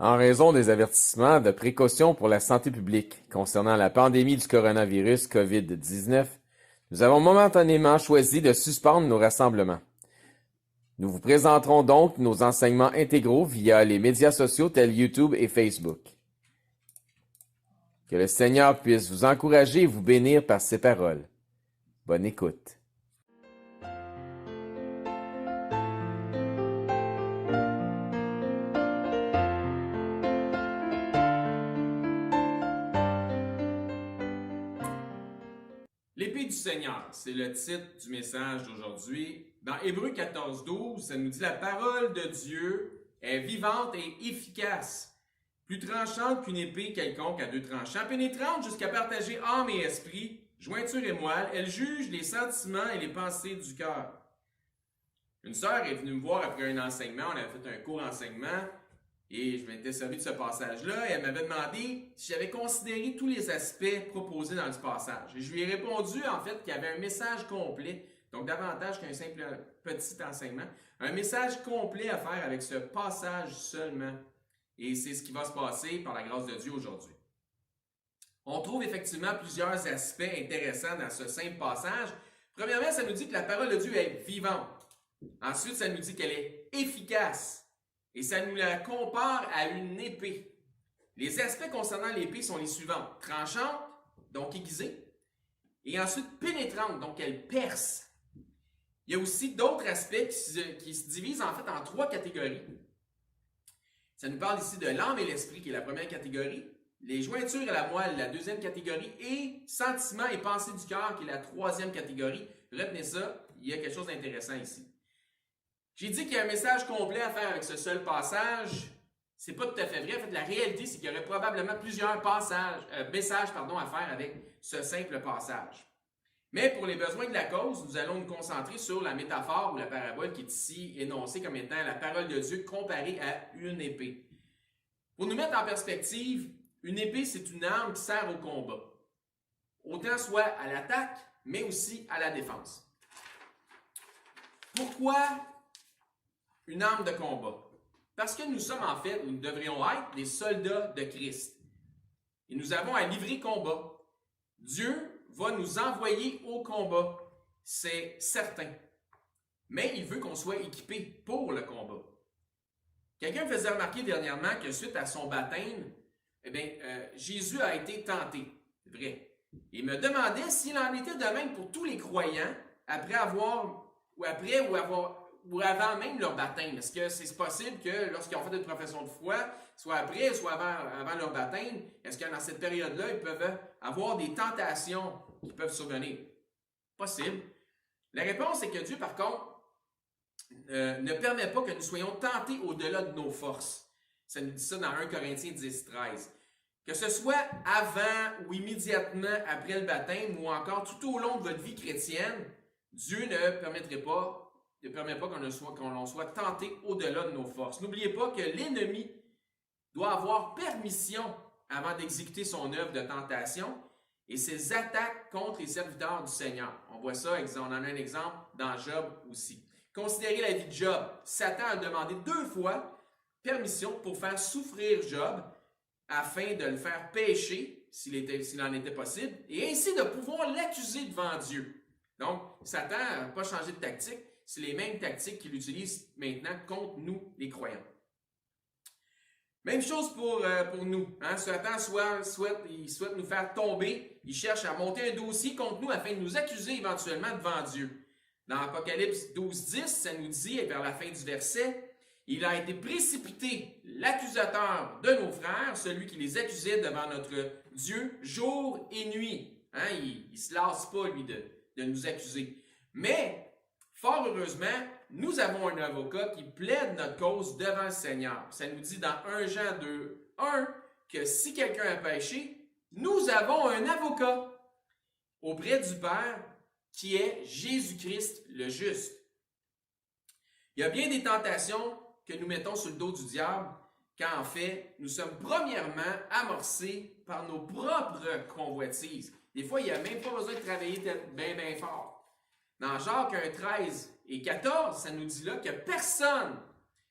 En raison des avertissements de précaution pour la santé publique concernant la pandémie du coronavirus COVID-19, nous avons momentanément choisi de suspendre nos rassemblements. Nous vous présenterons donc nos enseignements intégraux via les médias sociaux tels YouTube et Facebook. Que le Seigneur puisse vous encourager et vous bénir par ses paroles. Bonne écoute. L'épée du Seigneur, c'est le titre du message d'aujourd'hui. Dans Hébreux 14:12, ça nous dit « La parole de Dieu est vivante et efficace, plus tranchante qu'une épée quelconque à deux tranchants, pénétrante jusqu'à partager âme et esprit, jointure et moelle, elle juge les sentiments et les pensées du cœur. » Une sœur est venue me voir après un enseignement, on avait fait un court enseignement, et je m'étais servi de ce passage-là, et elle m'avait demandé si j'avais considéré tous les aspects proposés dans ce passage. Et je lui ai répondu, en fait, qu'il y avait un message complet, donc davantage qu'un simple petit enseignement, un message complet à faire avec ce passage seulement. Et c'est ce qui va se passer par la grâce de Dieu aujourd'hui. On trouve effectivement plusieurs aspects intéressants dans ce simple passage. Premièrement, ça nous dit que la parole de Dieu est vivante. Ensuite, ça nous dit qu'elle est efficace. Et ça nous la compare à une épée. Les aspects concernant l'épée sont les suivants. Tranchante, donc aiguisée. Et ensuite pénétrante, donc elle perce. Il y a aussi d'autres aspects qui se divisent en fait en trois catégories. Ça nous parle ici de l'âme et l'esprit, qui est la première catégorie. Les jointures et la moelle, la deuxième catégorie. Et sentiments et pensées du cœur, qui est la troisième catégorie. Retenez ça, il y a quelque chose d'intéressant ici. J'ai dit qu'il y a un message complet à faire avec ce seul passage. C'est pas tout à fait vrai. En fait, la réalité, c'est qu'il y aurait probablement plusieurs messages à faire avec ce simple passage. Mais pour les besoins de la cause, nous allons nous concentrer sur la métaphore ou la parabole qui est ici énoncée comme étant la parole de Dieu comparée à une épée. Pour nous mettre en perspective, une épée, c'est une arme qui sert au combat. Autant soit à l'attaque, mais aussi à la défense. Pourquoi une arme de combat? Parce que nous sommes en fait, ou nous devrions être, des soldats de Christ. Et nous avons à livrer combat. Dieu va nous envoyer au combat, c'est certain. Mais il veut qu'on soit équipé pour le combat. Quelqu'un me faisait remarquer dernièrement que suite à son baptême, Jésus a été tenté. C'est vrai. Il me demandait s'il en était de même pour tous les croyants ou avant même leur baptême. Est-ce que c'est possible que lorsqu'ils ont fait une profession de foi, soit après, soit avant leur baptême, est-ce que dans cette période-là, ils peuvent avoir des tentations qui peuvent survenir? Possible. La réponse est que Dieu, par contre, ne permet pas que nous soyons tentés au-delà de nos forces. Ça nous dit ça dans 1 Corinthiens 10:13. Que ce soit avant ou immédiatement après le baptême ou encore tout au long de votre vie chrétienne, Dieu ne permet pas qu'on soit tenté au-delà de nos forces. N'oubliez pas que l'ennemi doit avoir permission avant d'exécuter son œuvre de tentation et ses attaques contre les serviteurs du Seigneur. On voit ça, on en a un exemple dans Job aussi. Considérez la vie de Job. Satan a demandé 2 fois permission pour faire souffrir Job afin de le faire pécher, s'il en était possible, et ainsi de pouvoir l'accuser devant Dieu. Donc, Satan n'a pas changé de tactique. C'est les mêmes tactiques qu'il utilise maintenant contre nous, les croyants. Même chose pour nous. Hein? Satan souhaite nous faire tomber. Il cherche à monter un dossier contre nous afin de nous accuser éventuellement devant Dieu. Dans Apocalypse 12:10, ça nous dit, et vers la fin du verset, « Il a été précipité, l'accusateur de nos frères, celui qui les accusait devant notre Dieu, jour et nuit. Hein? Il ne se lasse pas, lui, de nous accuser. Mais, fort heureusement, nous avons un avocat qui plaide notre cause devant le Seigneur. Ça nous dit dans 1 Jean 2:1 que si quelqu'un a péché, nous avons un avocat auprès du Père qui est Jésus-Christ le juste. Il y a bien des tentations que nous mettons sur le dos du diable quand en fait, nous sommes premièrement amorcés par nos propres convoitises. Des fois, il n'y a même pas besoin de travailler bien fort. Dans Jacques 1:13 et 14, ça nous dit là que personne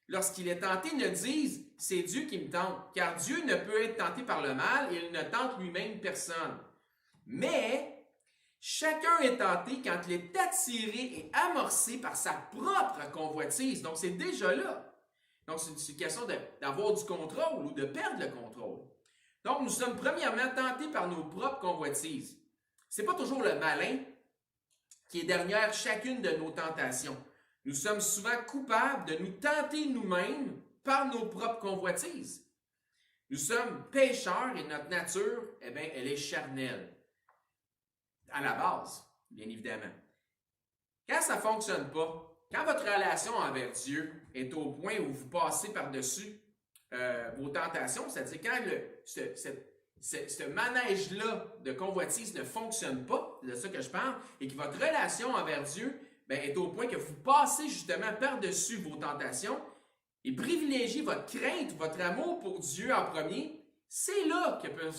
lorsqu'il est tenté, ne dise « c'est Dieu qui me tente », car Dieu ne peut être tenté par le mal et il ne tente lui-même personne. Mais chacun est tenté quand il est attiré et amorcé par sa propre convoitise. Donc, c'est déjà là. Donc, c'est une question d'avoir du contrôle ou de perdre le contrôle. Donc, nous sommes premièrement tentés par nos propres convoitises. Ce n'est pas toujours le malin qui est derrière chacune de nos tentations. Nous sommes souvent coupables de nous tenter nous-mêmes par nos propres convoitises. Nous sommes pécheurs et notre nature, eh bien, elle est charnelle. À la base, bien évidemment. Quand ça ne fonctionne pas, quand votre relation envers Dieu est au point où vous passez par-dessus vos tentations, c'est-à-dire quand ce manège-là de convoitise ne fonctionne pas, c'est de ça que je parle, et que votre relation envers Dieu est au point que vous passez justement par-dessus vos tentations et privilégiez votre crainte, votre amour pour Dieu en premier, c'est là que peuvent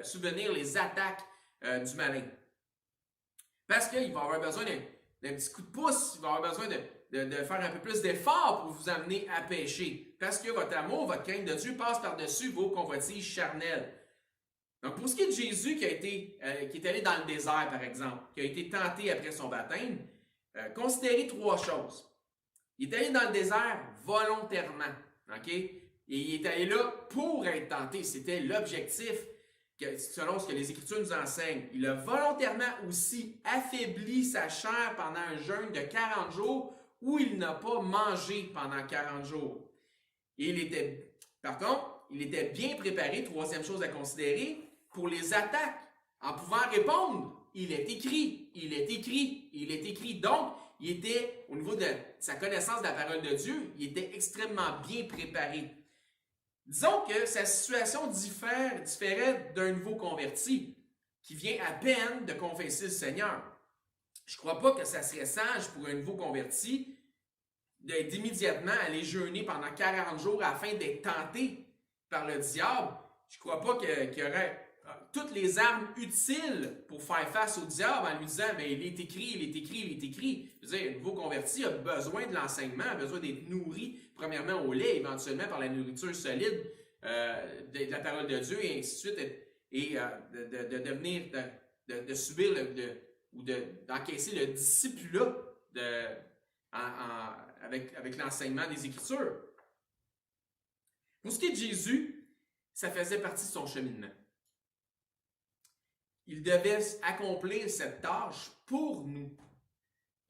subvenir les attaques du malin. Parce qu'il va avoir besoin d'un petit coup de pouce, il va avoir besoin de faire un peu plus d'effort pour vous amener à pécher. Parce que votre amour, votre crainte de Dieu passe par-dessus vos convoitises charnelles. Donc, pour ce qui est de Jésus qui est allé dans le désert, par exemple, qui a été tenté après son baptême, considérez trois choses. Il est allé dans le désert volontairement, ok? Et il est allé là pour être tenté. C'était l'objectif, selon ce que les Écritures nous enseignent. Il a volontairement aussi affaibli sa chair pendant un jeûne de 40 jours où il n'a pas mangé pendant 40 jours. Et par contre, il était bien préparé, troisième chose à considérer, pour les attaques. En pouvant répondre, il est écrit, il est écrit, il est écrit. Donc, il était, au niveau de sa connaissance de la parole de Dieu, il était extrêmement bien préparé. Disons que sa situation différait d'un nouveau converti qui vient à peine de confesser le Seigneur. Je ne crois pas que ça serait sage pour un nouveau converti d'immédiatement aller jeûner pendant 40 jours afin d'être tenté par le diable. Je ne crois pas qu'il y aurait toutes les armes utiles pour faire face au diable en lui disant « mais il est écrit, il est écrit, il est écrit ». Je veux dire, un nouveau converti a besoin de l'enseignement, a besoin d'être nourri, premièrement au lait, éventuellement par la nourriture solide de la parole de Dieu, et ainsi de suite, et de devenir, de subir ou d'encaisser le discipulat avec l'enseignement des Écritures. Pour ce qui est de Jésus, ça faisait partie de son cheminement. Il devait accomplir cette tâche pour nous.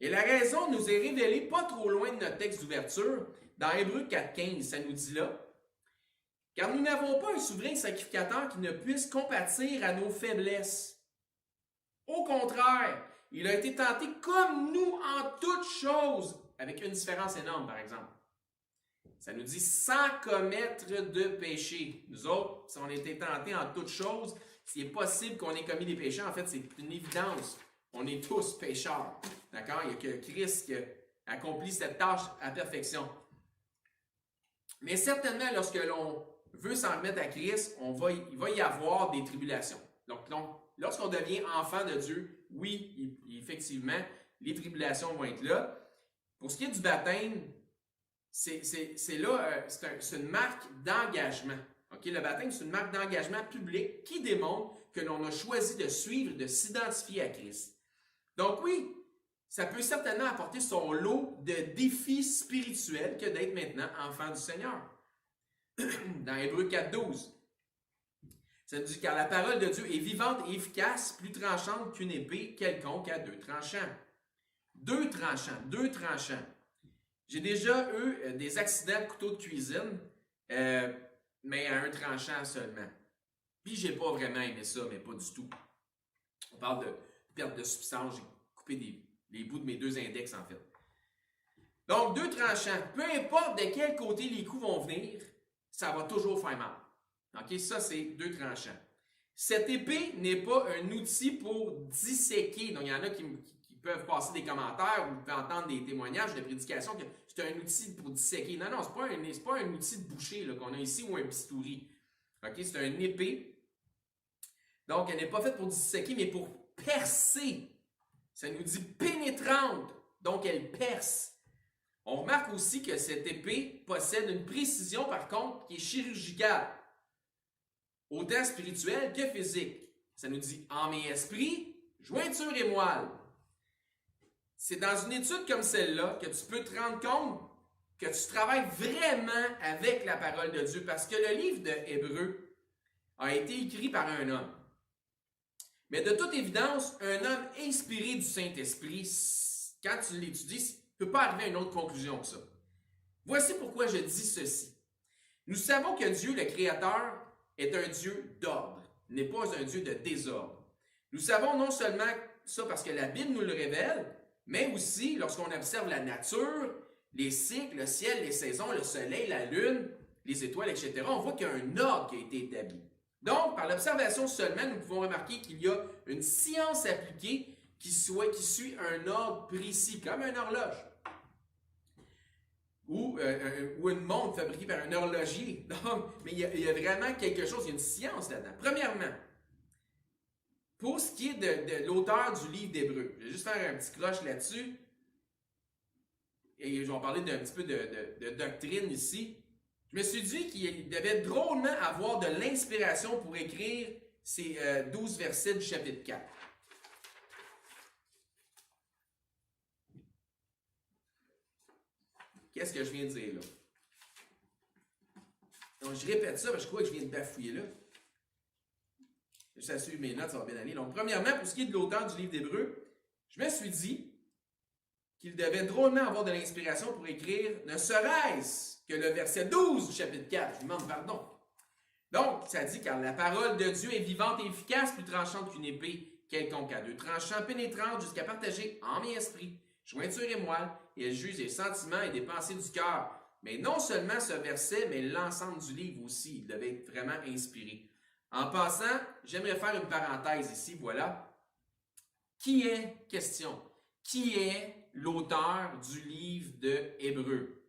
Et la raison nous est révélée pas trop loin de notre texte d'ouverture, dans Hébreux 4,15, ça nous dit là, « Car nous n'avons pas un souverain sacrificateur qui ne puisse compatir à nos faiblesses. Au contraire, il a été tenté comme nous en toutes choses, avec une différence énorme par exemple. Ça nous dit sans commettre de péché. Nous autres, si on a été tentés en toutes choses, c'est possible qu'on ait commis des péchés. En fait, c'est une évidence. On est tous pécheurs. D'accord? Il n'y a que Christ qui a accompli cette tâche à perfection. Mais certainement, lorsque l'on veut s'en remettre à Christ, il va y avoir des tribulations. Donc lorsqu'on devient enfant de Dieu, oui, effectivement, les tribulations vont être là. Pour ce qui est du baptême, c'est une marque d'engagement. Okay? Le baptême, c'est une marque d'engagement public qui démontre que l'on a choisi de suivre, de s'identifier à Christ. Donc oui, ça peut certainement apporter son lot de défis spirituels que d'être maintenant enfant du Seigneur. Dans Hébreux 4,12, ça nous dit « Car la parole de Dieu est vivante et efficace, plus tranchante qu'une épée quelconque à deux tranchants. » Deux tranchants. J'ai déjà eu des accidents de couteau de cuisine, mais à un tranchant seulement. Puis j'ai pas vraiment aimé ça, mais pas du tout. On parle de perte de substance, j'ai coupé les bouts de mes deux index en fait. Donc deux tranchants, peu importe de quel côté les coups vont venir, ça va toujours faire mal. Ok, ça c'est deux tranchants. Cette épée n'est pas un outil pour disséquer. Donc il y en a qui peuvent passer des commentaires ou peuvent entendre des témoignages de prédication que c'est un outil pour disséquer. Non, c'est pas un outil de boucher là, qu'on a ici ou un bistouri. Okay? C'est une épée. Donc, elle n'est pas faite pour disséquer, mais pour percer. Ça nous dit pénétrante. Donc, elle perce. On remarque aussi que cette épée possède une précision, par contre, qui est chirurgicale, autant spirituelle que physique. Ça nous dit âme et esprit, jointure et moelle. C'est dans une étude comme celle-là que tu peux te rendre compte que tu travailles vraiment avec la parole de Dieu, parce que le livre de Hébreux a été écrit par un homme. Mais de toute évidence, un homme inspiré du Saint-Esprit, quand tu l'étudies, ne peut pas arriver à une autre conclusion que ça. Voici pourquoi je dis ceci. Nous savons que Dieu, le Créateur, est un Dieu d'ordre, n'est pas un Dieu de désordre. Nous savons non seulement ça parce que la Bible nous le révèle, mais aussi lorsqu'on observe la nature, les cycles, le ciel, les saisons, le soleil, la lune, les étoiles, etc., on voit qu'il y a un ordre qui a été établi. Donc, par l'observation seulement, nous pouvons remarquer qu'il y a une science appliquée qui suit un ordre précis, comme une horloge. Ou une montre fabriquée par un horloger. Donc, mais il y a vraiment quelque chose, il y a une science là-dedans. Premièrement, pour ce qui est de l'auteur du livre d'Hébreux, je vais juste faire un petit cloche là-dessus. Et je vais en parler d'un petit peu de doctrine ici. Je me suis dit qu'il devait drôlement avoir de l'inspiration pour écrire ces 12 versets du chapitre 4. Qu'est-ce que je viens de dire là? Donc, je répète ça parce que je crois que je viens de bafouiller là. Je sais suivre mes notes, ça va bien aller. Donc, premièrement, pour ce qui est de l'auteur du livre d'Hébreux, je me suis dit qu'il devait drôlement avoir de l'inspiration pour écrire ne serait-ce que le verset 12 du chapitre 4. Je lui demande pardon. Donc, ça dit, car la parole de Dieu est vivante et efficace, plus tranchante qu'une épée quelconque à deux tranchants, pénétrante jusqu'à partager âme et esprit, jointure et moelle, et elle juge des sentiments et des pensées du cœur. Mais non seulement ce verset, mais l'ensemble du livre aussi, il devait être vraiment inspiré. En passant, j'aimerais faire une parenthèse ici, voilà. Qui est l'auteur du livre de Hébreux?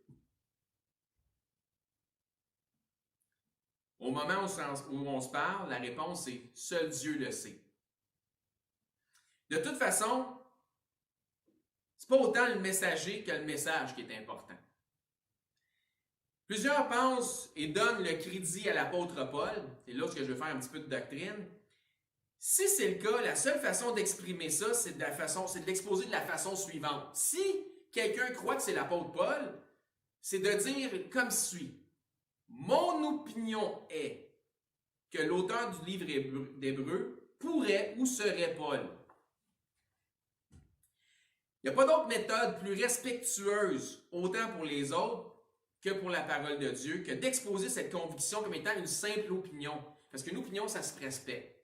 Au moment où on se parle, la réponse est « Seul Dieu le sait ». De toute façon, c'est pas autant le messager que le message qui est important. Plusieurs pensent et donnent le crédit à l'apôtre Paul, c'est là que je vais faire un petit peu de doctrine. Si c'est le cas, la seule façon d'exprimer ça, c'est de l'exposer de la façon suivante. Si quelqu'un croit que c'est l'apôtre Paul, c'est de dire comme suit. Mon opinion est que l'auteur du livre d'Hébreux pourrait ou serait Paul. Il n'y a pas d'autre méthode plus respectueuse, autant pour les autres que pour la parole de Dieu, que d'exposer cette conviction comme étant une simple opinion. Parce qu'une opinion, ça se respecte.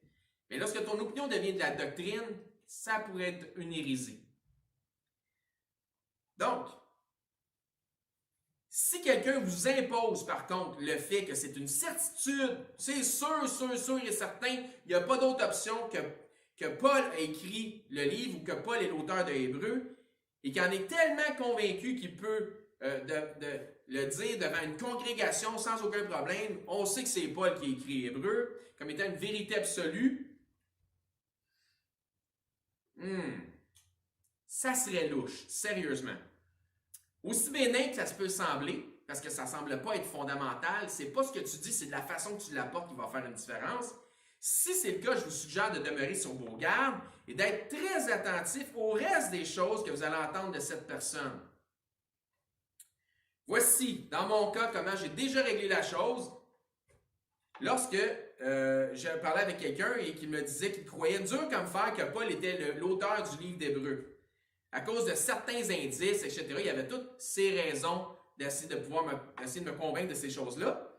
Mais lorsque ton opinion devient de la doctrine, ça pourrait être une hérésie. Donc, si quelqu'un vous impose, par contre, le fait que c'est une certitude, c'est sûr et certain, il n'y a pas d'autre option que Paul a écrit le livre ou que Paul est l'auteur de Hébreux, et qu'il en est tellement convaincu qu'il peut le dire devant une congrégation sans aucun problème, on sait que c'est Paul qui a écrit Hébreux, comme étant une vérité absolue. Ça serait louche, sérieusement. Aussi bénin que ça se peut sembler, parce que ça ne semble pas être fondamental, c'est pas ce que tu dis, c'est de la façon que tu l'apportes qui va faire une différence. Si c'est le cas, je vous suggère de demeurer sur vos gardes et d'être très attentif au reste des choses que vous allez entendre de cette personne. Voici, dans mon cas, comment j'ai déjà réglé la chose lorsque je parlais avec quelqu'un et qu'il me disait qu'il croyait dur comme fer que Paul était l'auteur du livre d'Hébreux. À cause de certains indices, etc., il y avait toutes ces raisons d'essayer de me convaincre de ces choses-là.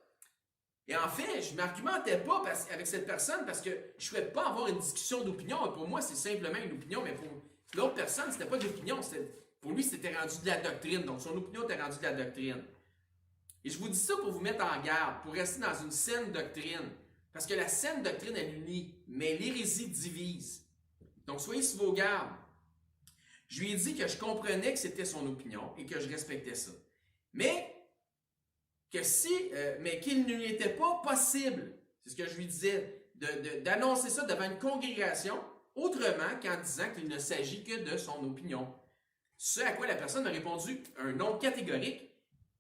Et en fait, je ne m'argumentais pas avec cette personne parce que je ne souhaite pas avoir une discussion d'opinion. Pour moi, c'est simplement une opinion, mais pour l'autre personne, ce n'était pas de l'opinion. Pour lui, c'était rendu de la doctrine. Donc, son opinion était rendue de la doctrine. Et je vous dis ça pour vous mettre en garde, pour rester dans une saine doctrine. Parce que la saine doctrine, elle unit, mais l'hérésie divise. Donc, soyez sur vos gardes. Je lui ai dit que je comprenais que c'était son opinion et que je respectais ça. Mais qu'il ne lui était pas possible, c'est ce que je lui disais, d'annoncer ça devant une congrégation autrement qu'en disant qu'il ne s'agit que de son opinion. Ce à quoi la personne a répondu un non catégorique,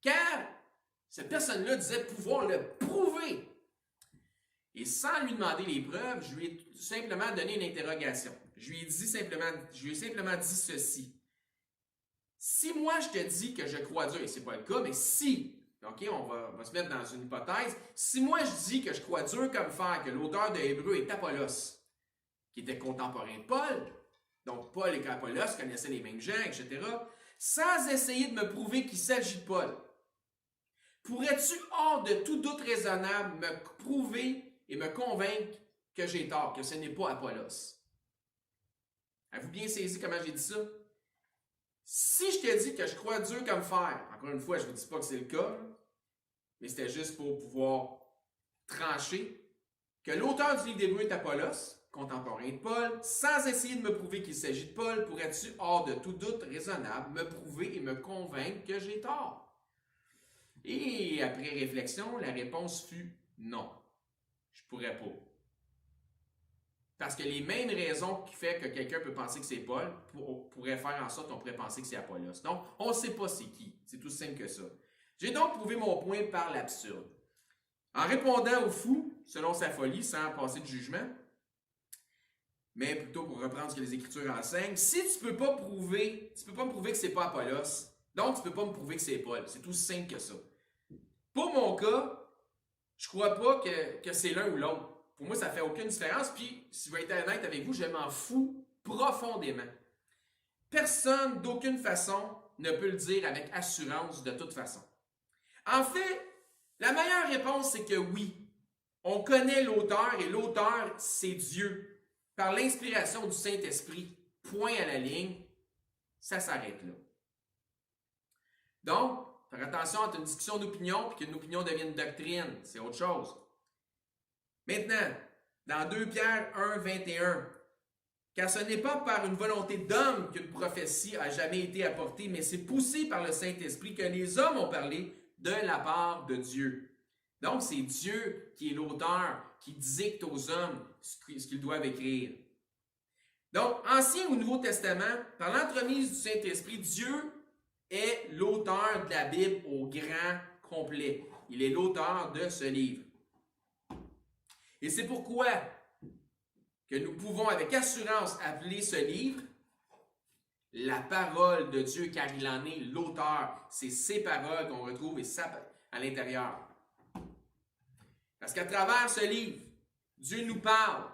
car cette personne-là disait pouvoir le prouver. Et sans lui demander les preuves, je lui ai simplement donné une interrogation. Je lui ai simplement dit ceci. Si moi je te dis que je crois Dieu, et ce n'est pas le cas, mais si, ok, on va se mettre dans une hypothèse, si moi je dis que je crois Dieu comme fer, que l'auteur de Hébreux est Apollos, qui était contemporain de Paul, donc Paul et Apollos connaissaient les mêmes gens, etc., sans essayer de me prouver qu'il s'agit de Paul, pourrais-tu, hors de tout doute raisonnable, me prouver et me convaincre que j'ai tort, que ce n'est pas Apollos? Avez-vous bien saisi comment j'ai dit ça? Si je te dis que je crois Dieu comme fer, encore une fois, je ne vous dis pas que c'est le cas, mais c'était juste pour pouvoir trancher, que l'auteur du livre d'Hébreux est Apollos, contemporain de Paul, sans essayer de me prouver qu'il s'agit de Paul, pourrais-tu, hors de tout doute raisonnable, me prouver et me convaincre que j'ai tort? Et après réflexion, la réponse fut non. Je ne pourrais pas. Parce que les mêmes raisons qui font que quelqu'un peut penser que c'est Paul pourraient faire en sorte qu'on pourrait penser que c'est Apollos. Donc, on ne sait pas c'est qui. C'est tout simple que ça. J'ai donc prouvé mon point par l'absurde. En répondant au fou, selon sa folie, sans passer de jugement, mais plutôt pour reprendre ce que les Écritures enseignent, si tu ne peux pas me prouver que c'est pas Apollos, donc tu ne peux pas me prouver que c'est Paul. C'est tout simple que ça. Pour mon cas, je ne crois pas que c'est l'un ou l'autre. Pour moi, ça ne fait aucune différence. Puis, si je vais être honnête avec vous, je m'en fous profondément. Personne, d'aucune façon, ne peut le dire avec assurance de toute façon. En fait, la meilleure réponse, c'est que oui, on connaît l'auteur et l'auteur, c'est Dieu. Par l'inspiration du Saint-Esprit, point à la ligne, ça s'arrête là. Donc, faire attention entre une discussion d'opinion et qu'une opinion devienne une doctrine, c'est autre chose. Maintenant, dans 2 Pierre 1, 21, car ce n'est pas par une volonté d'homme qu'une prophétie a jamais été apportée, mais c'est poussé par le Saint-Esprit que les hommes ont parlé de la part de Dieu. Donc, c'est Dieu qui est l'auteur, qui dicte aux hommes ce qu'ils doivent écrire. Donc, Ancien ou Nouveau Testament, par l'entremise du Saint-Esprit, Dieu est l'auteur de la Bible au grand complet. Il est l'auteur de ce livre. Et c'est pourquoi que nous pouvons avec assurance appeler ce livre la parole de Dieu, car il en est l'auteur. C'est ses paroles qu'on retrouve à l'intérieur. Parce qu'à travers ce livre, Dieu nous parle.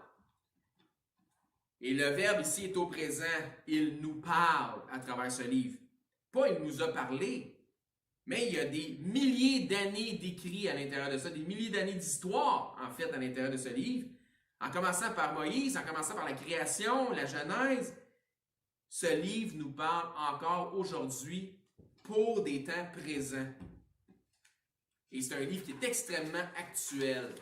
Et le verbe ici est au présent. Il nous parle à travers ce livre. Pas il nous a parlé, mais il y a des milliers d'années d'écrits à l'intérieur de ça, des milliers d'années d'histoire, en fait, à l'intérieur de ce livre. En commençant par Moïse, en commençant par la création, la Genèse, ce livre nous parle encore aujourd'hui pour des temps présents. Et c'est un livre qui est extrêmement actuel.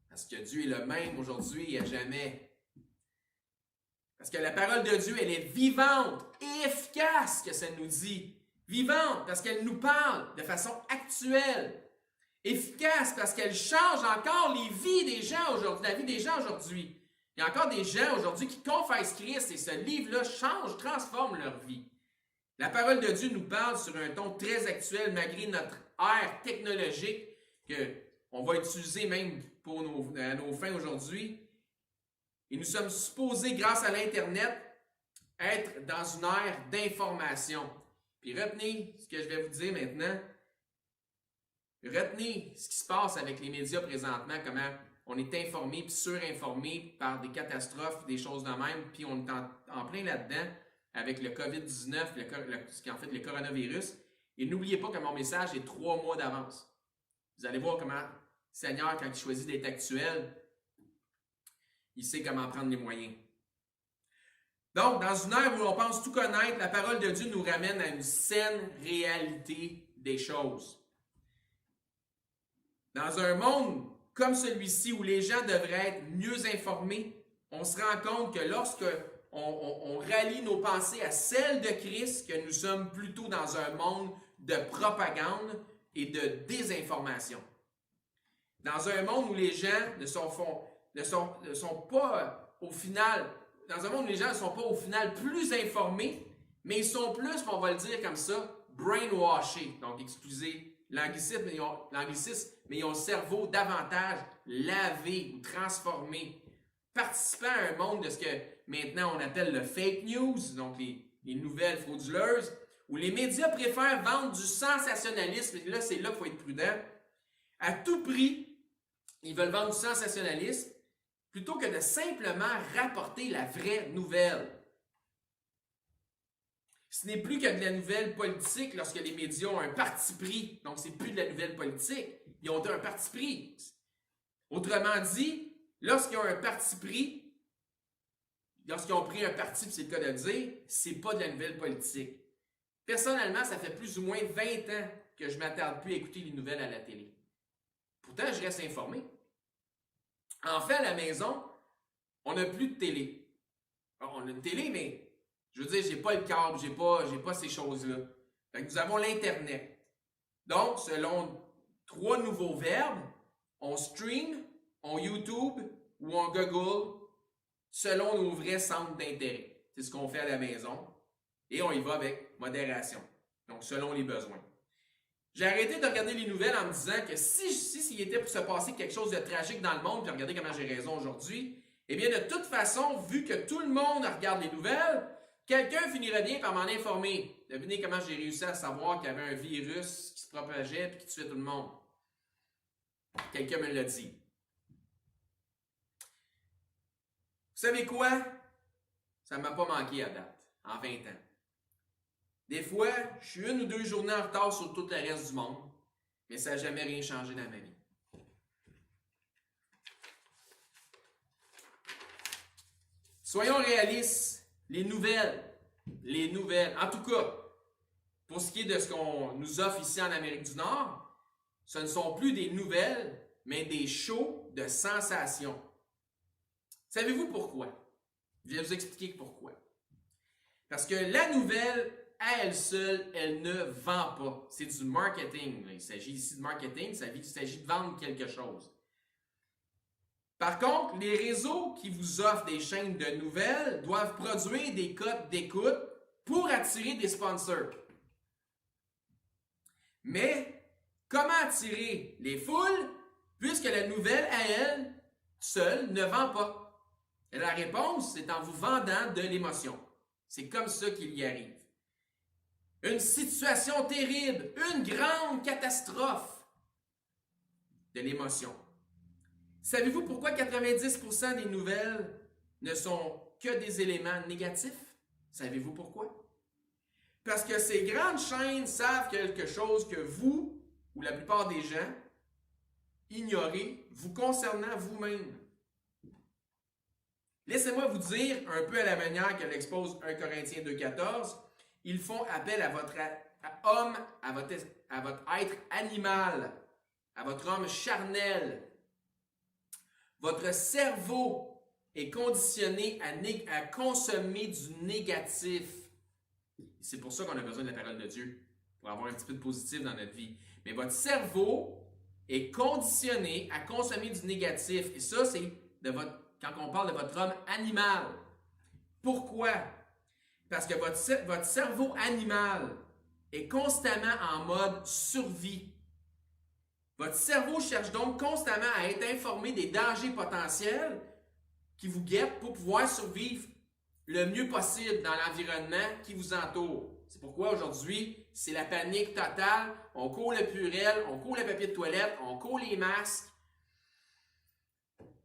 Parce que Dieu est le même aujourd'hui et à jamais. Parce que la parole de Dieu, elle est vivante et efficace, que ça nous dit. Vivante parce qu'elle nous parle de façon actuelle. Efficace parce qu'elle change encore les vies des gens aujourd'hui, la vie des gens aujourd'hui. Il y a encore des gens aujourd'hui qui confessent Christ et ce livre-là change, transforme leur vie. La parole de Dieu nous parle sur un ton très actuel malgré notre ère technologique qu'on va utiliser même pour nos fins aujourd'hui. Et nous sommes supposés, grâce à l'Internet, être dans une ère d'information. Puis retenez ce que je vais vous dire maintenant. Retenez ce qui se passe avec les médias présentement, comment on est informé puis surinformé par des catastrophes, des choses de même, puis on est en plein là-dedans avec le COVID-19, ce qui est en fait le coronavirus. Et n'oubliez pas que mon message est 3 mois d'avance. Vous allez voir comment Seigneur, quand il choisit d'être actuel, il sait comment prendre les moyens. Donc, dans une ère où on pense tout connaître, la parole de Dieu nous ramène à une saine réalité des choses. Dans un monde comme celui-ci où les gens devraient être mieux informés, on se rend compte que lorsque on rallie nos pensées à celles de Christ, que nous sommes plutôt dans un monde de propagande et de désinformation. Dans un monde où les gens ne sont pas, au final, dans un monde où les gens ne sont pas au final plus informés, mais ils sont plus, on va le dire comme ça, brainwashés. Donc, excusez l'anglicisme, mais ils ont le cerveau davantage lavé ou transformé, participant à un monde de ce que maintenant on appelle le fake news, donc les nouvelles frauduleuses, où les médias préfèrent vendre du sensationnalisme, et là c'est là qu'il faut être prudent, à tout prix, ils veulent vendre du sensationnalisme, plutôt que de simplement rapporter la vraie nouvelle. Ce n'est plus que de la nouvelle politique lorsque les médias ont un parti pris. Donc, ce n'est plus de la nouvelle politique. Ils ont un parti pris. Autrement dit, lorsqu'ils ont un parti pris, lorsqu'ils ont pris un parti, c'est le cas de le dire, ce n'est pas de la nouvelle politique. Personnellement, ça fait plus ou moins 20 ans que je ne m'attarde plus à écouter les nouvelles à la télé. Pourtant, je reste informé. En fait, à la maison, on n'a plus de télé. Alors, on a une télé, mais je veux dire, j'ai pas le câble, j'ai pas ces choses-là. Fait que nous avons l'Internet. Donc, selon 3 nouveaux verbes, on stream, on YouTube ou on Google selon nos vrais centres d'intérêt. C'est ce qu'on fait à la maison. Et on y va avec modération. Donc, selon les besoins. J'ai arrêté de regarder les nouvelles en me disant que s'il était pour se passer quelque chose de tragique dans le monde, puis regardez comment j'ai raison aujourd'hui, eh bien, de toute façon, vu que tout le monde regarde les nouvelles, quelqu'un finirait bien par m'en informer. Devinez comment j'ai réussi à savoir qu'il y avait un virus qui se propageait et qui tuait tout le monde. Quelqu'un me l'a dit. Vous savez quoi? Ça ne m'a pas manqué à date, en 20 ans. Des fois, je suis 1 ou 2 journées en retard sur tout le reste du monde, mais ça n'a jamais rien changé dans ma vie. Soyons réalistes, les nouvelles, en tout cas, pour ce qui est de ce qu'on nous offre ici en Amérique du Nord, ce ne sont plus des nouvelles, mais des shows de sensations. Savez-vous pourquoi? Je vais vous expliquer pourquoi. Parce que la nouvelle, à elle seule, elle ne vend pas. C'est du marketing. Il s'agit ici de marketing, il s'agit de vendre quelque chose. Par contre, les réseaux qui vous offrent des chaînes de nouvelles doivent produire des codes d'écoute pour attirer des sponsors. Mais comment attirer les foules puisque la nouvelle, à elle seule, ne vend pas? Et la réponse, c'est en vous vendant de l'émotion. C'est comme ça qu'il y arrive. Une situation terrible, une grande catastrophe, de l'émotion. Savez-vous pourquoi 90% des nouvelles ne sont que des éléments négatifs? Savez-vous pourquoi? Parce que ces grandes chaînes savent quelque chose que vous, ou la plupart des gens, ignorez vous concernant vous-même. Laissez-moi vous dire, un peu à la manière que l'expose 1 Corinthiens 2,14, ils font appel à votre homme, à votre être animal, à votre homme charnel. Votre cerveau est conditionné à consommer du négatif. C'est pour ça qu'on a besoin de la parole de Dieu, pour avoir un petit peu de positif dans notre vie. Mais votre cerveau est conditionné à consommer du négatif. Et ça, c'est quand on parle de votre homme animal. Pourquoi? Parce que votre cerveau animal est constamment en mode survie. Votre cerveau cherche donc constamment à être informé des dangers potentiels qui vous guettent pour pouvoir survivre le mieux possible dans l'environnement qui vous entoure. C'est pourquoi aujourd'hui, c'est la panique totale. On court le Purell, on court le papier de toilette, on court les masques,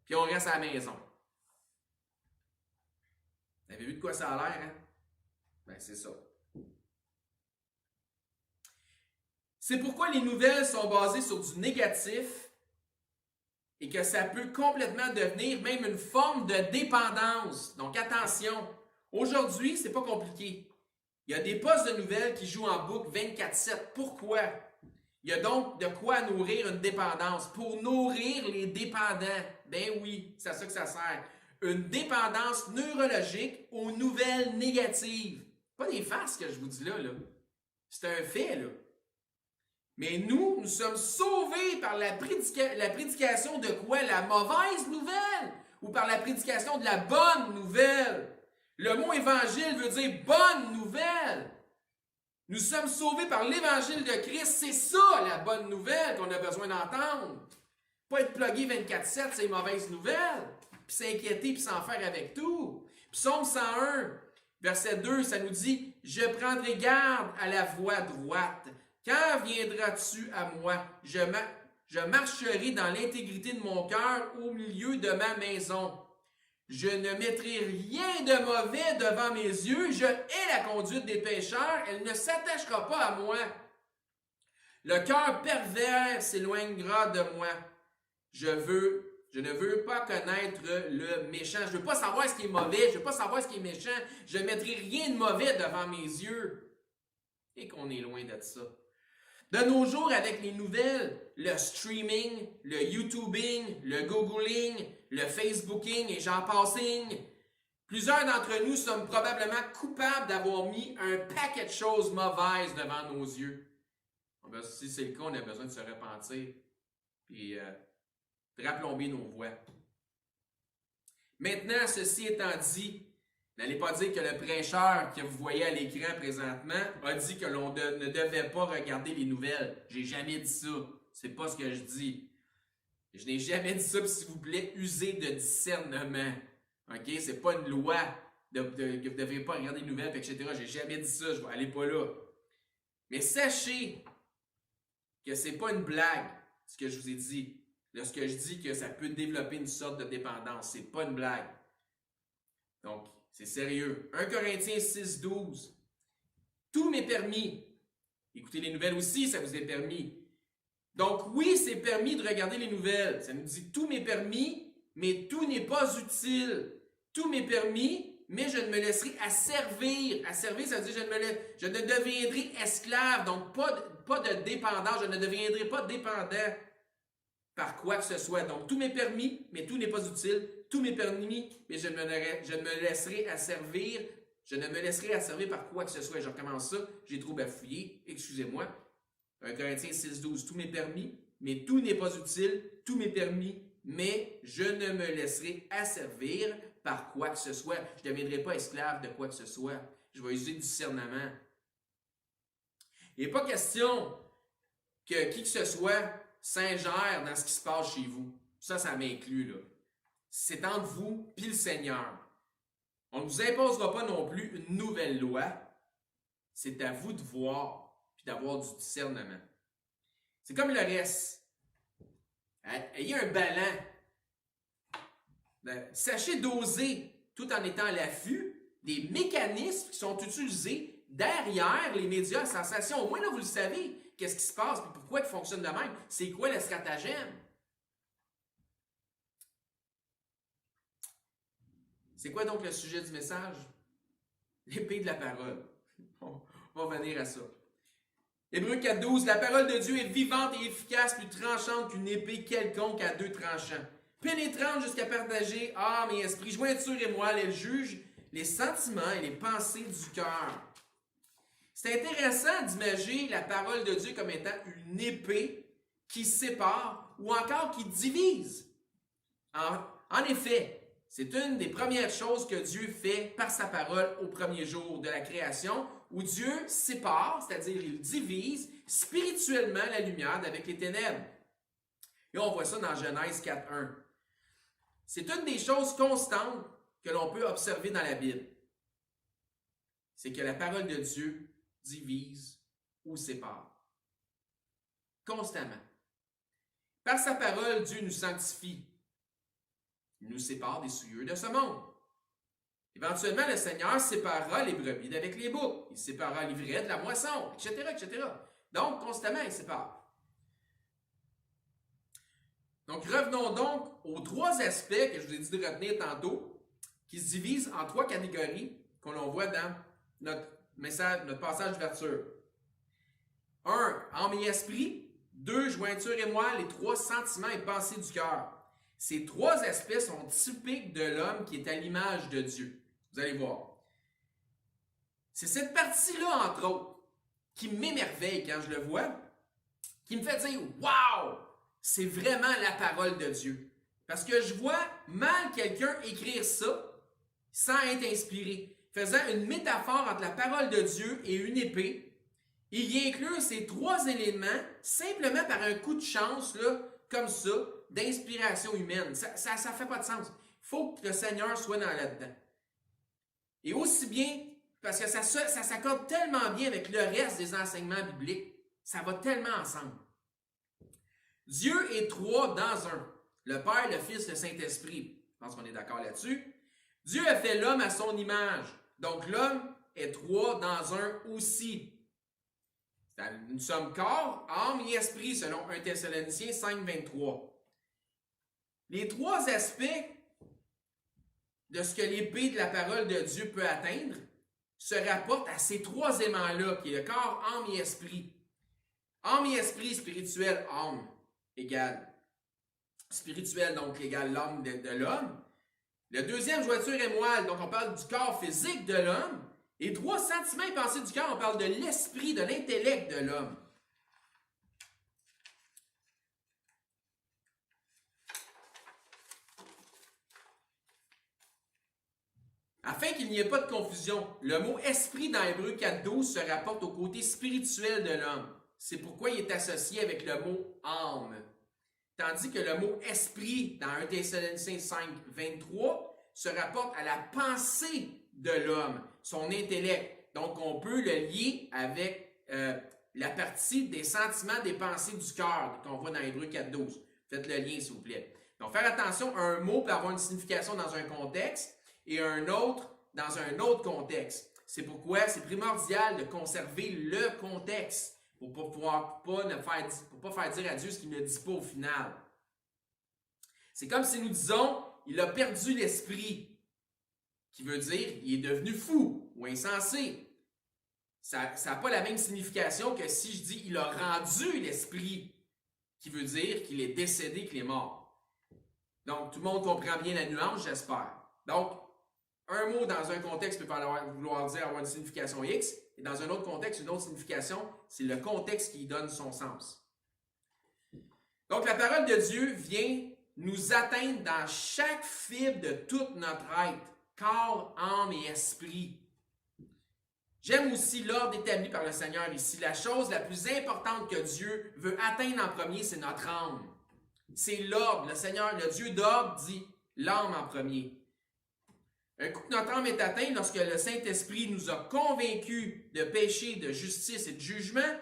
puis on reste à la maison. Vous avez vu de quoi ça a l'air, hein? Ben, c'est ça. C'est pourquoi les nouvelles sont basées sur du négatif et que ça peut complètement devenir même une forme de dépendance. Donc attention, aujourd'hui, c'est pas compliqué. Il y a des postes de nouvelles qui jouent en boucle 24/7. Pourquoi? Il y a donc de quoi nourrir une dépendance. Pour nourrir les dépendants, ben oui, c'est à ça que ça sert. Une dépendance neurologique aux nouvelles négatives. Pas des farces que je vous dis là. C'est un fait, là. Mais nous sommes sauvés par la prédication de quoi? La mauvaise nouvelle. ou par la prédication de la bonne nouvelle. Le mot évangile veut dire bonne nouvelle. Nous sommes sauvés par l'évangile de Christ. C'est ça la bonne nouvelle qu'on a besoin d'entendre. Pas être plugué 24/7, c'est une mauvaise nouvelle. Puis s'inquiéter puis s'en faire avec tout. Psaume 101, verset 2, ça nous dit « Je prendrai garde à la voie droite. Quand viendras-tu à moi? Je marcherai dans l'intégrité de mon cœur au milieu de ma maison. Je ne mettrai rien de mauvais devant mes yeux. Je hais la conduite des pécheurs. Elle ne s'attachera pas à moi. Le cœur pervers s'éloignera de moi. Je ne veux pas connaître le méchant. Je ne veux pas savoir ce qui est mauvais. Je ne veux pas savoir ce qui est méchant. Je ne mettrai rien de mauvais devant mes yeux. » Et qu'on est loin de ça. De nos jours, avec les nouvelles, le streaming, le YouTubing, le Googling, le Facebooking et j'en passing, plusieurs d'entre nous sommes probablement coupables d'avoir mis un paquet de choses mauvaises devant nos yeux. Si c'est le cas, on a besoin de se repentir et de raplomber nos voies. Maintenant, ceci étant dit, n'allez pas dire que le prêcheur que vous voyez à l'écran présentement a dit que l'on ne devait pas regarder les nouvelles. J'ai jamais dit ça. C'est pas ce que je dis. Je n'ai jamais dit ça, puis s'il vous plaît, usez de discernement. OK? C'est pas une loi que vous ne devez pas regarder les nouvelles, etc. J'ai jamais dit ça, je vais aller pas là. Mais sachez que c'est pas une blague, ce que je vous ai dit. Lorsque je dis que ça peut développer une sorte de dépendance, c'est pas une blague. Donc, c'est sérieux. 1 Corinthiens 6:12. Tout m'est permis. Écoutez les nouvelles aussi, ça vous est permis. Donc oui, c'est permis de regarder les nouvelles. Ça nous dit tout m'est permis, mais tout n'est pas utile. Tout m'est permis, mais je ne me laisserai asservir. Asservir, ça veut dire je ne deviendrai esclave. Donc pas de dépendant. Je ne deviendrai pas dépendant par quoi que ce soit. Donc tout m'est permis, mais tout n'est pas utile. Tout m'est permis, mais je ne me laisserai asservir. Je ne me laisserai asservir par quoi que ce soit. Je recommence ça. J'ai trop bafouillé. Excusez-moi. 1 Corinthiens 6:12. Tout m'est permis, mais tout n'est pas utile. Tout m'est permis, mais je ne me laisserai asservir par quoi que ce soit. Je ne deviendrai pas esclave de quoi que ce soit. Je vais user du discernement. Il n'est pas question que qui que ce soit s'ingère dans ce qui se passe chez vous. Ça m'inclut, là. C'est entre vous et le Seigneur. On ne vous imposera pas non plus une nouvelle loi. C'est à vous de voir et d'avoir du discernement. C'est comme le reste. Ayez un ballon. Sachez doser, tout en étant à l'affût, des mécanismes qui sont utilisés derrière les médias à sensation. Au moins, là, vous le savez. Qu'est-ce qui se passe et pourquoi il fonctionne de même? C'est quoi le stratagème? C'est quoi donc le sujet du message? L'épée de la parole. On va venir à ça. Hébreux 4:12, la parole de Dieu est vivante et efficace, plus tranchante qu'une épée quelconque à 2 tranchants, pénétrante jusqu'à partager âme et esprit, jointure et moelle, elle juge les sentiments et les pensées du cœur. C'est intéressant d'imaginer la parole de Dieu comme étant une épée qui sépare ou encore qui divise. En effet, c'est une des premières choses que Dieu fait par sa parole au premier jour de la création, où Dieu sépare, c'est-à-dire il divise spirituellement la lumière d'avec les ténèbres. Et on voit ça dans Genèse 4:1. C'est une des choses constantes que l'on peut observer dans la Bible. C'est que la parole de Dieu divise ou sépare. Constamment. Par sa parole, Dieu nous sanctifie. Il nous sépare des souillures de ce monde. Éventuellement, le Seigneur séparera les brebis d'avec les boucs. Il séparera l'ivraie de la moisson, etc., etc. Donc, constamment, il sépare. Donc, revenons donc aux 3 aspects que je vous ai dit de retenir tantôt, qui se divisent en 3 catégories qu'on voit dans notre passage d'ouverture. 1, âme et esprit. 2, jointure et moelle. Et 3, sentiments et pensées du cœur. Ces 3 aspects sont typiques de l'homme qui est à l'image de Dieu. Vous allez voir. C'est cette partie-là, entre autres, qui m'émerveille quand je le vois, qui me fait dire « Wow! C'est vraiment la parole de Dieu. » Parce que je vois mal quelqu'un écrire ça sans être inspiré, faisant une métaphore entre la parole de Dieu et une épée. Il vient inclure ces trois éléments simplement par un coup de chance, là, comme ça, d'inspiration humaine. Ça ne fait pas de sens. Il faut que le Seigneur soit là-dedans. Et aussi bien, parce que ça s'accorde tellement bien avec le reste des enseignements bibliques. Ça va tellement ensemble. Dieu est trois dans un. Le Père, le Fils, le Saint-Esprit. Je pense qu'on est d'accord là-dessus. Dieu a fait l'homme à son image. Donc l'homme est trois dans un aussi. Nous sommes corps, âme et esprit, selon 1 Thessaloniciens 5, 23. Les trois aspects de ce que l'épée de la parole de Dieu peut atteindre se rapportent à ces trois aimants-là, qui est le corps, âme et esprit. Âme et esprit, spirituel, âme, égale spirituel, donc égale l'âme de l'homme. Le deuxième, jointure et moelle, donc on parle du corps physique de l'homme. Et trois, sentiments et pensées du cœur, on parle de l'esprit, de l'intellect de l'homme. Afin qu'il n'y ait pas de confusion, le mot esprit dans Hébreux 4.12 se rapporte au côté spirituel de l'homme. C'est pourquoi il est associé avec le mot âme. Tandis que le mot esprit dans 1 Thessaloniciens 5.23 se rapporte à la pensée de l'homme, son intellect. Donc, on peut le lier avec la partie des sentiments, des pensées du cœur qu'on voit dans Hébreux 4.12. Faites le lien, s'il vous plaît. Donc, faire attention, un mot peut avoir une signification dans un contexte et un autre dans un autre contexte. C'est pourquoi c'est primordial de conserver le contexte pour ne pas faire dire à Dieu ce qu'il ne dit pas au final. C'est comme si nous disons, il a perdu l'esprit. Qui veut dire il est devenu fou ou insensé. Ça n'a pas la même signification que si je dis il a rendu l'esprit, qui veut dire qu'il est décédé, qu'il est mort. Donc, tout le monde comprend bien la nuance, j'espère. Donc, un mot dans un contexte peut vouloir dire avoir une signification X, et dans un autre contexte, une autre signification, c'est le contexte qui donne son sens. Donc, la parole de Dieu vient nous atteindre dans chaque fibre de toute notre être. Corps, âme et esprit. J'aime aussi l'ordre établi par le Seigneur ici. La chose la plus importante que Dieu veut atteindre en premier, c'est notre âme. C'est l'ordre. Le Seigneur, le Dieu d'ordre, dit l'âme en premier. Un coup que notre âme est atteinte, lorsque le Saint-Esprit nous a convaincus de péché, de justice et de jugement,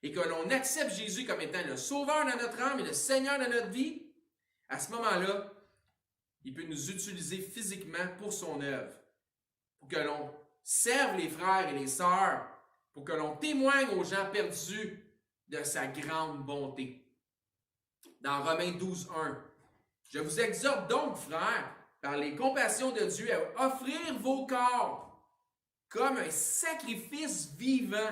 et que l'on accepte Jésus comme étant le sauveur de notre âme et le Seigneur de notre vie, à ce moment-là, il peut nous utiliser physiquement pour son œuvre, pour que l'on serve les frères et les sœurs, pour que l'on témoigne aux gens perdus de sa grande bonté. Dans Romains 12.1, « Je vous exhorte donc, frères, par les compassions de Dieu, à offrir vos corps comme un sacrifice vivant,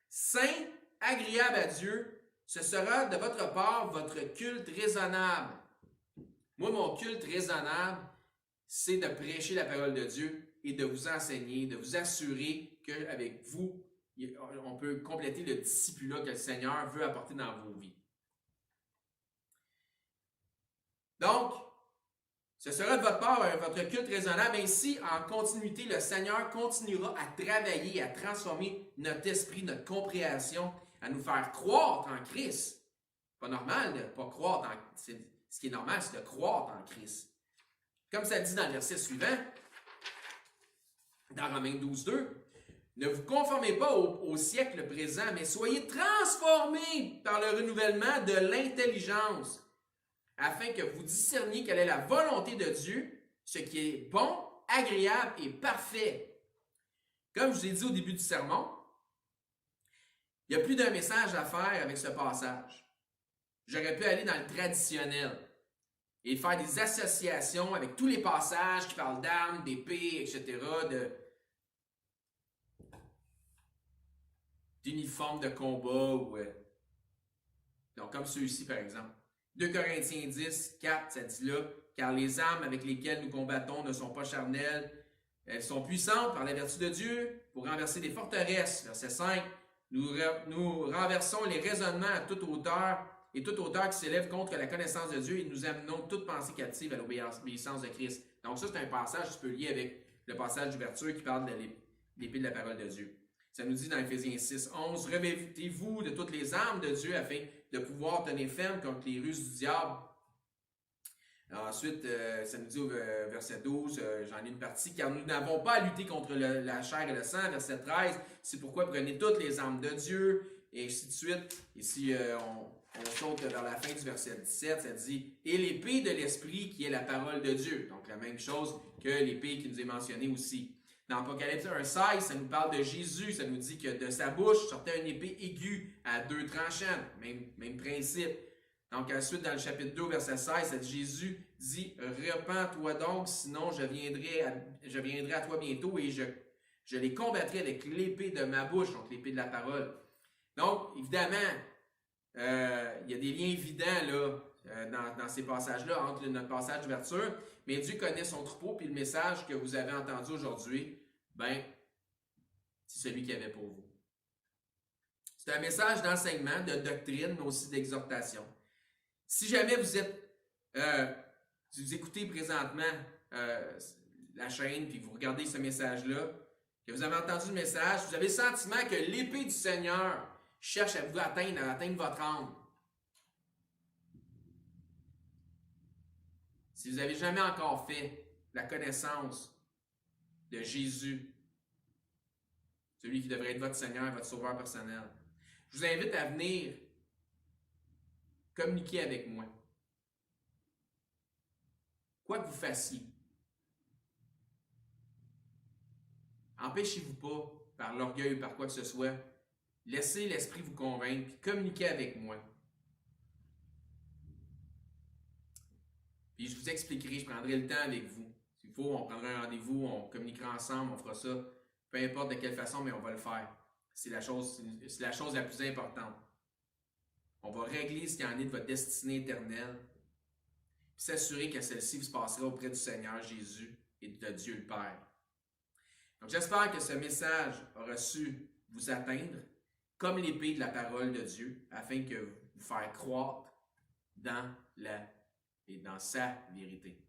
saint, agréable à Dieu. Ce sera de votre part votre culte raisonnable. » Moi, mon culte raisonnable, c'est de prêcher la parole de Dieu et de vous enseigner, de vous assurer qu'avec vous, on peut compléter le discipulat que le Seigneur veut apporter dans vos vies. Donc, ce sera de votre part votre culte raisonnable. Ainsi, en continuité, le Seigneur continuera à travailler, à transformer notre esprit, notre compréhension, à nous faire croître en Christ. Pas normal de ne pas croître en Christ. Ce qui est normal, c'est de croître en Christ. Comme ça dit dans le verset suivant, dans Romains 12.2, « Ne vous conformez pas au siècle présent, mais soyez transformés par le renouvellement de l'intelligence, afin que vous discerniez quelle est la volonté de Dieu, ce qui est bon, agréable et parfait. » Comme je vous ai dit au début du sermon, il y a plus d'un message à faire avec ce passage. J'aurais pu aller dans le traditionnel et faire des associations avec tous les passages qui parlent d'armes, d'épées, etc., d'uniformes de combat, donc comme ceux-ci par exemple. 2 Corinthiens 10, 4, ça dit là, « Car les armes avec lesquelles nous combattons ne sont pas charnelles, elles sont puissantes par la vertu de Dieu pour renverser des forteresses. » Verset 5, « Nous renversons les raisonnements à toute hauteur et toute auteur qui s'élève contre la connaissance de Dieu, et nous amenons toute pensée captive à l'obéissance de Christ. Donc ça, c'est un passage qui peut lier avec le passage d'ouverture qui parle de l'épée de la parole de Dieu. Ça nous dit dans Éphésiens 6, 11, « Revêtez-vous de toutes les armes de Dieu afin de pouvoir tenir ferme contre les ruses du diable. » Ensuite, ça nous dit au verset 12, j'en ai une partie, « Car nous n'avons pas à lutter contre la chair et le sang. » Verset 13, « C'est pourquoi prenez toutes les armes de Dieu. » Et ainsi de suite. Ici, on saute vers la fin du verset 17, ça dit « Et l'épée de l'Esprit qui est la parole de Dieu. » Donc la même chose que l'épée qui nous est mentionnée aussi. Dans Apocalypse 1,16, ça nous parle de Jésus. Ça nous dit que de sa bouche sortait une épée aiguë à 2 tranchants. Même principe. Donc ensuite, dans le chapitre 2, verset 16, Jésus dit « Repens-toi donc, sinon je viendrai à toi bientôt et je les combattrai avec l'épée de ma bouche. » Donc l'épée de la parole. Donc, évidemment, il y a des liens évidents là, dans ces passages-là, entre notre passage d'ouverture, mais Dieu connaît son troupeau, puis le message que vous avez entendu aujourd'hui, ben, c'est celui qu'il y avait pour vous. C'est un message d'enseignement, de doctrine, mais aussi d'exhortation. Si jamais si vous écoutez présentement la chaîne, puis vous regardez ce message-là, que vous avez entendu le message, vous avez le sentiment que l'épée du Seigneur cherche à vous atteindre votre âme. Si vous n'avez jamais encore fait la connaissance de Jésus, celui qui devrait être votre Seigneur, votre Sauveur personnel, je vous invite à venir communiquer avec moi. Quoi que vous fassiez, empêchez-vous pas, par l'orgueil ou par quoi que ce soit, laissez l'Esprit vous convaincre, puis communiquez avec moi. Puis je vous expliquerai, je prendrai le temps avec vous. S'il faut, on prendra un rendez-vous, on communiquera ensemble, on fera ça. Peu importe de quelle façon, mais on va le faire. C'est la chose la plus importante. On va régler ce qu'il y en est de votre destinée éternelle, puis s'assurer que celle-ci se passera auprès du Seigneur Jésus et de Dieu le Père. Donc j'espère que ce message aura su vous atteindre comme l'épée de la parole de Dieu, afin que vous faire croître dans sa vérité.